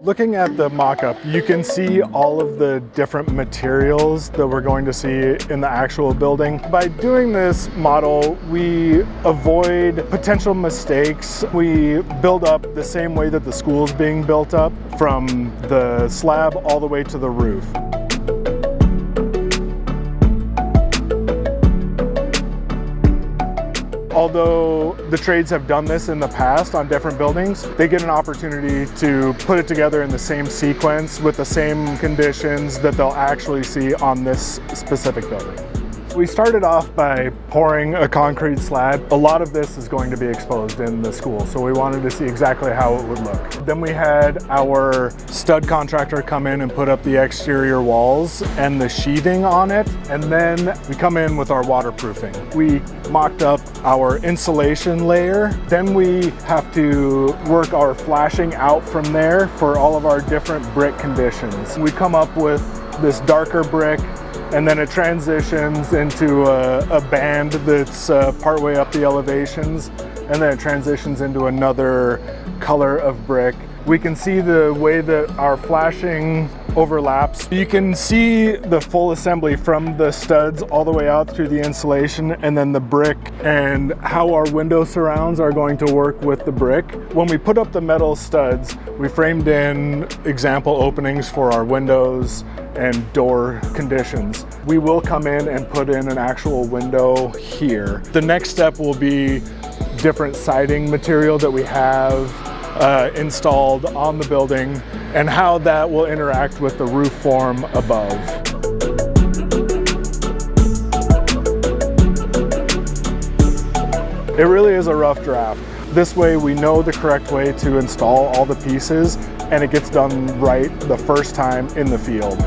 Looking at the mock-up, you can see all of the different materials that we're going to see in the actual building. By doing this model, we avoid potential mistakes. We build up the same way that the school's being built up, from the slab all the way to the roof. Although the trades have done this in the past on different buildings, they get an opportunity to put it together in the same sequence with the same conditions that they'll actually see on this specific building. We started off by pouring a concrete slab. A lot of this is going to be exposed in the school, so we wanted to see exactly how it would look. Then we had our stud contractor come in and put up the exterior walls and the sheathing on it, and then we come in with our waterproofing. We mocked up our insulation layer. Then we have to work our flashing out from there for all of our different brick conditions. We come up with this darker brick, and then it transitions into a band that's partway up the elevations, and then it transitions into another color of brick. We can see the way that our flashing overlaps. You can see the full assembly from the studs all the way out through the insulation, and then the brick, and how our window surrounds are going to work with the brick. When we put up the metal studs, we framed in example openings for our windows and door conditions. We will come in and put in an actual window here. The next step will be different siding material that we have installed on the building, and how that will interact with the roof form above. It really is a rough draft. This way we know the correct way to install all the pieces, and it gets done right the first time in the field.